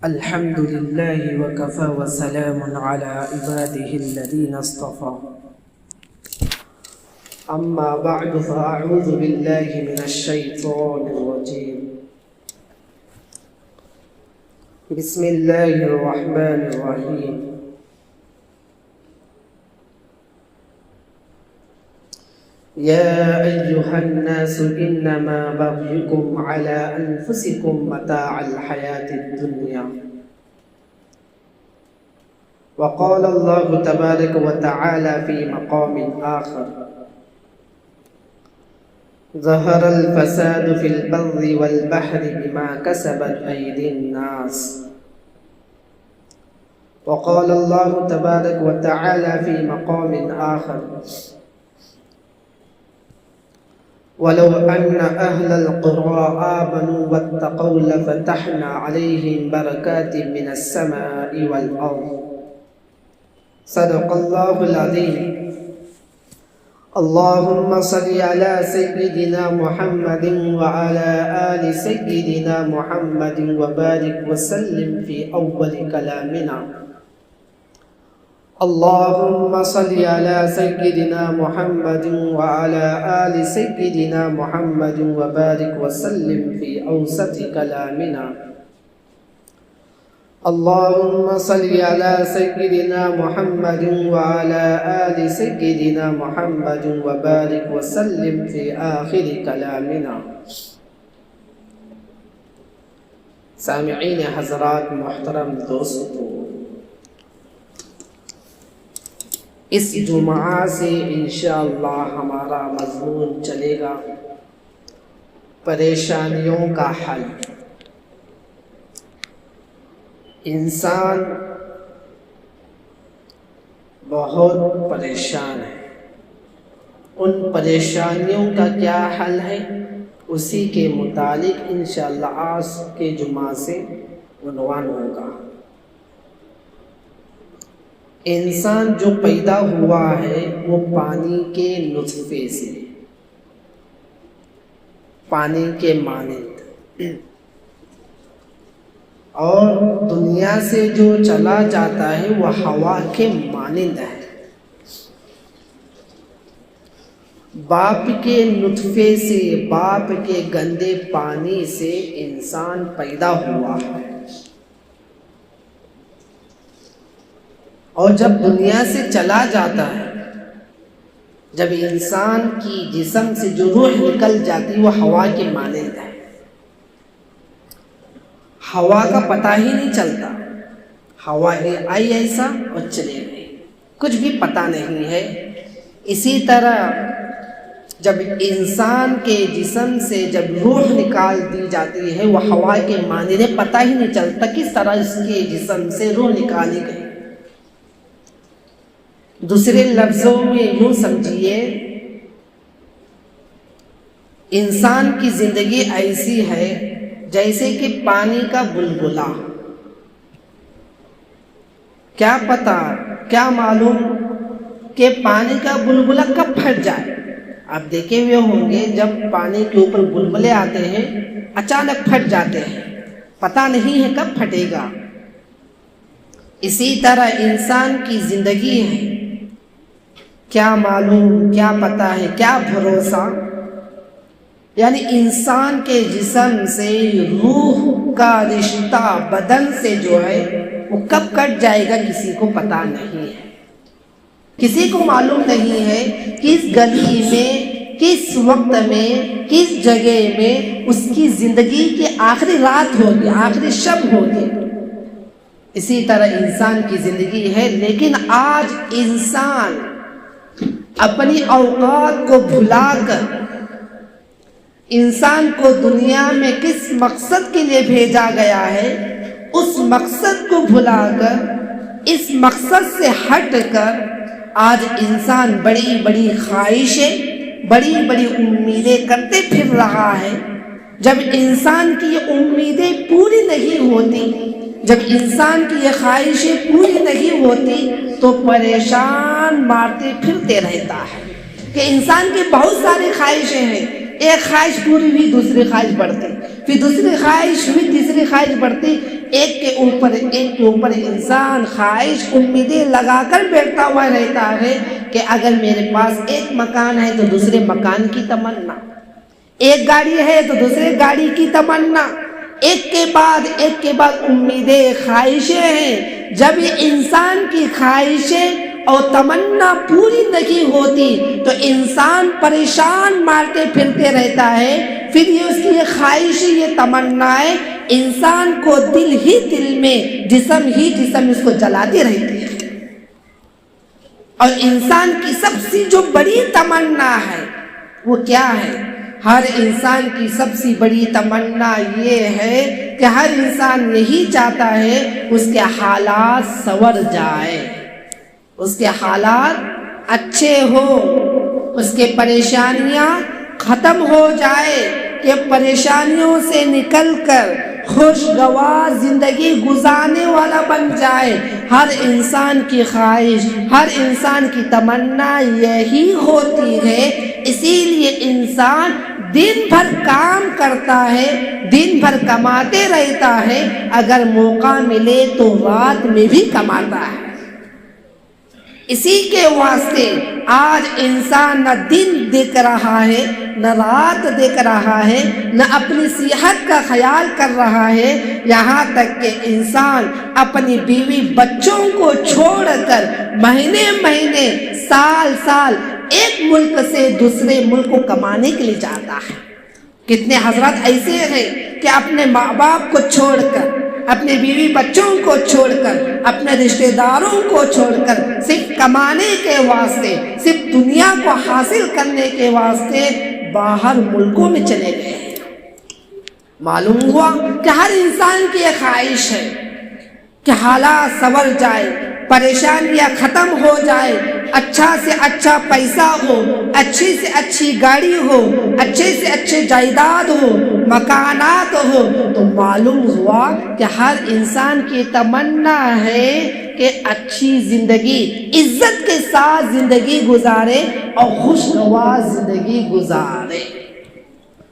الحمد لله وكفى وسلام على عباده الذين اصطفى أما بعد فأعوذ بالله من الشيطان الرجيم بسم الله الرحمن الرحيم يا أيها الناس إنما بغيكم على أنفسكم متاع الحياة الدنيا وقال الله تبارك وتعالى في مقام آخر ظهر الفساد في البر والبحر بما كسبت أيدي الناس وقال الله تبارك وتعالى في مقام آخر ولو أن أهل القرى آمنوا واتقوا لفتحنا عليهم بركات من السماء والأرض صدق الله العظيم اللهم صل على سيدنا محمد وعلى آل سيدنا محمد وبارك وسلم في أول كلامنا اللهم صل على سيدنا محمد وعلى آل سيدنا محمد وبارك وسلم في أوسط كلامنا اللهم صل على سيدنا محمد وعلى آل سيدنا محمد وبارك وسلم في آخر كلامنا سامعین حضرات محترم دوستو، اس جمعہ سے انشاءاللہ ہمارا مضمون چلے گا پریشانیوں کا حل۔ انسان بہت پریشان ہے، ان پریشانیوں کا کیا حل ہے اسی کے متعلق انشاءاللہ آج کے جمعہ سے عنوان ہوگا۔ انسان جو پیدا ہوا ہے وہ پانی کے نطفے سے، پانی کے مانند، اور دنیا سے جو چلا جاتا ہے وہ ہوا کے مانند ہے۔ باپ کے نطفے سے، باپ کے گندے پانی سے انسان پیدا ہوا ہے، اور جب دنیا سے چلا جاتا ہے، جب انسان کی جسم سے جو روح نکل جاتی وہ ہوا کے مانند ہے۔ ہوا کا پتہ ہی نہیں چلتا، ہوا آئی ایسا اور چلے گئی، کچھ بھی پتہ نہیں ہے۔ اسی طرح جب انسان کے جسم سے جب روح نکال دی جاتی ہے وہ ہوا کے مانند ہے، پتہ ہی نہیں چلتا کس طرح اس کے جسم سے روح نکالی گئی۔ دوسرے لفظوں میں یوں سمجھیے، انسان کی زندگی ایسی ہے جیسے کہ پانی کا بلبلا، کیا پتہ، کیا معلوم کہ پانی کا بلبلا کب پھٹ جائے۔ آپ دیکھے ہوئے ہوں گے جب پانی کے اوپر بلبلے آتے ہیں اچانک پھٹ جاتے ہیں، پتہ نہیں ہے کب پھٹے گا۔ اسی طرح انسان کی زندگی ہے، کیا معلوم، کیا پتہ ہے، کیا بھروسہ، یعنی انسان کے جسم سے روح کا رشتہ بدن سے جو ہے وہ کب کٹ جائے گا کسی کو پتہ نہیں ہے۔ کسی کو معلوم نہیں ہے کس گلی میں، کس وقت میں، کس جگہ میں اس کی زندگی کی آخری رات ہوگی، آخری شب ہوگی۔ اسی طرح انسان کی زندگی ہے، لیکن آج انسان اپنی اوقات کو بھلا کر، انسان کو دنیا میں کس مقصد کے لیے بھیجا گیا ہے اس مقصد کو بھلا کر، اس مقصد سے ہٹ کر آج انسان بڑی بڑی خواہشیں، بڑی بڑی امیدیں کرتے پھر رہا ہے۔ جب انسان کی یہ امیدیں پوری نہیں ہوتی، جب انسان کی یہ خواہشیں پوری نہیں ہوتی تو پریشان مارتے پھرتے رہتا ہے کہ انسان کی بہت ساری خواہشیں ہیں، ایک خواہش پوری ہوئی دوسری خواہش بڑھتی، پھر دوسری خواہش ہوئی تیسری خواہش بڑھتی، ایک کے اوپر انسان خواہش امیدیں لگا کر بیٹھا ہوا رہتا ہے کہ اگر میرے پاس ایک مکان ہے تو دوسرے مکان کی تمنا، ایک گاڑی ہے تو دوسرے گاڑی کی تمنا، ایک کے بعد امیدیں، خواہشیں ہیں۔ جب یہ انسان کی خواہشیں اور تمنا پوری نہیں ہوتی تو انسان پریشان مارتے پھرتے رہتا ہے۔ پھر یہ اس کی یہ خواہش، یہ تمنائیں انسان کو دل ہی دل میں، جسم ہی جسم اس کو جلاتی رہتی ہے۔ اور انسان کی سب سے جو بڑی تمنا ہے وہ کیا ہے؟ ہر انسان کی سب سے بڑی تمنا یہ ہے کہ ہر انسان یہی چاہتا ہے اس کے حالات سنور جائے، اس کے حالات اچھے ہو، اس کے پریشانیاں ختم ہو جائے، کہ پریشانیوں سے نکل کر خوشگوار زندگی گزارنے والا بن جائے۔ ہر انسان کی خواہش، ہر انسان کی تمنا یہی ہوتی ہے۔ اسی لیے انسان دن بھر کام کرتا ہے، دن بھر کماتے رہتا ہے، اگر موقع ملے تو رات میں بھی کماتا ہے۔ اسی کے واسطے آج انسان نہ دن دیکھ رہا ہے، نہ رات دیکھ رہا ہے، نہ اپنی صحت کا خیال کر رہا ہے، یہاں تک کہ انسان اپنی بیوی بچوں کو چھوڑ کر مہینے مہینے، سال سال ایک ملک سے دوسرے ملک کو کمانے کے لیے جاتا ہے۔ کتنے حضرات ایسے ہیں کہ اپنے ماں باپ کو چھوڑ کر، اپنے بیوی بچوں کو چھوڑ کر، اپنے رشتہ داروں کو چھوڑ کر، صرف کمانے کے واسطے، صرف دنیا کو حاصل کرنے کے واسطے باہر ملکوں میں چلے گئے ہیں۔ معلوم ہوا کہ ہر انسان کی یہ خواہش ہے کہ حالات سنور جائے، پریشانیاں ختم ہو جائے، اچھا سے اچھا پیسہ ہو، اچھی سے اچھی گاڑی ہو، اچھے سے اچھے جائیداد ہو، مکانات ہو۔ تو معلوم ہوا کہ ہر انسان کی تمنا ہے کہ اچھی زندگی، عزت کے ساتھ زندگی گزارے اور خوشگوار زندگی گزارے،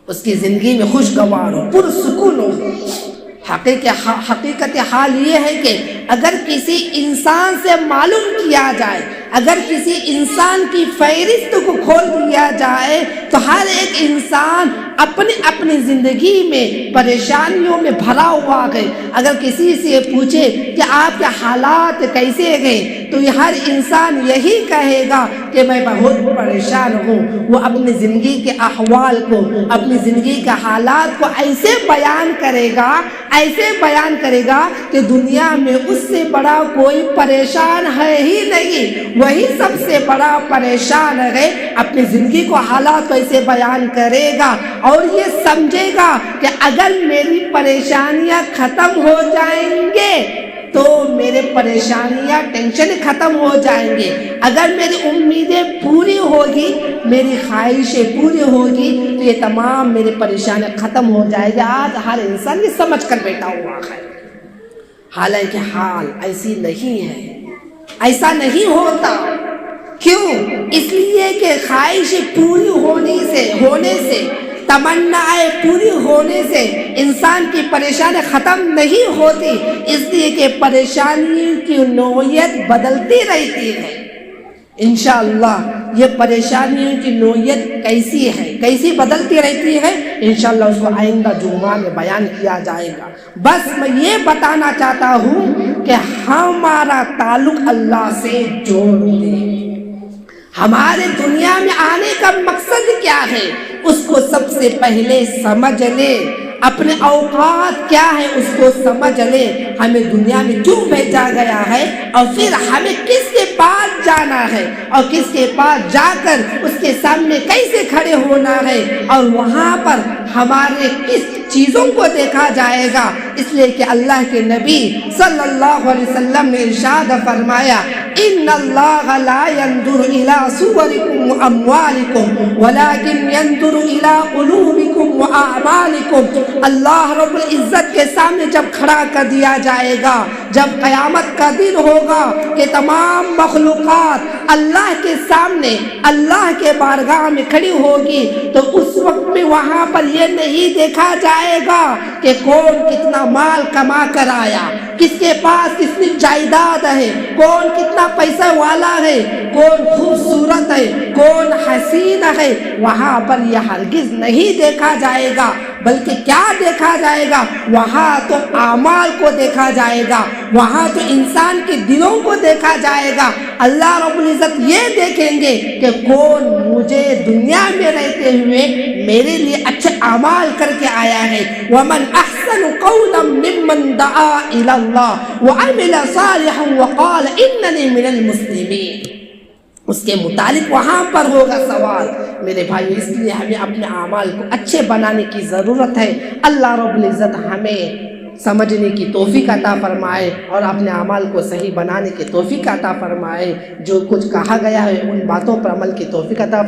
اس کی زندگی میں خوشگوار ہو، پرسکون ہو۔ حقیقت حال یہ ہے کہ اگر کسی انسان سے معلوم کیا جائے، اگر کسی انسان کی فہرست کو کھول دیا جائے تو ہر ایک انسان اپنی زندگی میں پریشانیوں میں بھرا ہوا ہے۔ اگر کسی سے پوچھے کہ آپ کے حالات کیسے گئے تو یہ ہر انسان یہی کہے گا کہ میں بہت پریشان ہوں۔ وہ اپنی زندگی کے احوال کو، اپنی زندگی کے حالات کو ایسے بیان کرے گا کہ دنیا میں اس سے بڑا کوئی پریشان ہے ہی نہیں، وہی سب سے بڑا پریشان ہے۔ اپنی زندگی کو حالات کو ایسے بیان کرے گا اور یہ سمجھے گا کہ اگر میری پریشانیاں ختم ہو جائیں گے تو میرے پریشانیاں، ٹینشن ختم ہو جائیں گے۔ اگر میری امیدیں پوری ہوگی، میری خواہشیں پوری ہوگی تو یہ تمام میری پریشانیاں ختم ہو جائے گی۔ آج ہر انسان یہ سمجھ کر بیٹھا ہوا ہے، حالانکہ حال ایسی نہیں ہے، ایسا نہیں ہوتا۔ کیوں؟ اس لیے کہ خواہشیں پوری ہونے سے تمنائیں پوری ہونے سے انسان کی پریشانی ختم نہیں ہوتی، اس لیے کہ پریشانی کی نوعیت بدلتی رہتی ہے۔ انشاءاللہ یہ پریشانیوں کی نوعیت کیسی بدلتی رہتی ہے، انشاءاللہ اس کو آئندہ جمعہ میں بیان کیا جائے گا۔ بس میں یہ بتانا چاہتا ہوں کہ ہمارا تعلق اللہ سے جوڑ دیں۔ ہمارے دنیا میں آنے کا مقصد کیا ہے اس کو سب سے پہلے سمجھ لے، اپنے اوقات کیا ہے اس کو سمجھ لے، ہمیں دنیا میں کیوں بھیجا گیا ہے اور پھر ہمیں کس کے پاس جانا ہے اور کس کے پاس جا کر اس کے سامنے کیسے کھڑے ہونا ہے اور وہاں پر ہمارے کس چیزوں کو دیکھا جائے گا۔ اس لیے کہ اللہ کے نبی صلی اللہ علیہ وسلم نے ارشاد فرمایا ان اللہ لا ينظر الى صورکم واموالکم ولکن ينظر الى قلوبکم واعمالکم۔ اللہ رب العزت کے سامنے جب کھڑا کر دیا جائے گا، جب قیامت کا دن ہوگا کہ تمام مخلوقات اللہ کے سامنے اللہ کے بارگاہ میں کھڑی ہوگی، تو اس وقت میں وہاں پر یہ نہیں دیکھا جائے گا کہ کون کتنا مال کما کر آیا، کس کے پاس کتنی جائیداد ہے، کون کتنا پیسہ والا ہے، کون خوبصورت ہے، کون حسین ہے۔ وہاں پر یہ ہرگز نہیں دیکھا جائے گا، بلکہ کیا دیکھا جائے گا؟ وہاں تو اعمال کو دیکھا جائے گا، وہاں تو انسان کے دلوں کو دیکھا جائے گا۔ اللہ رب العزت یہ دیکھیں گے کہ کون مجھے دنیا میں رہتے ہوئے میرے لیے اچھے اعمال کر کے آیا ہے۔ وَمَنْ أَحْسَنُ قَوْلًا مِّمَّنْ دَعَا إِلَى اللَّهِ وَعَمِلَ صَالِحًا وَقَالَ إِنَّنِي مِنَ الْمُسْلِمِينَ۔ اس کے متعلق وہاں پر ہوگا سوال۔ میرے بھائی، اس لیے ہمیں اپنے اعمال کو اچھے بنانے کی ضرورت ہے۔ اللہ رب العزت ہمیں سمجھنے کی توفیق عطا فرمائے اور اپنے اعمال کو صحیح بنانے کی توفیق عطا فرمائے۔ جو کچھ کہا گیا ہے ان باتوں پر عمل کی توفیق عطا فرمائے۔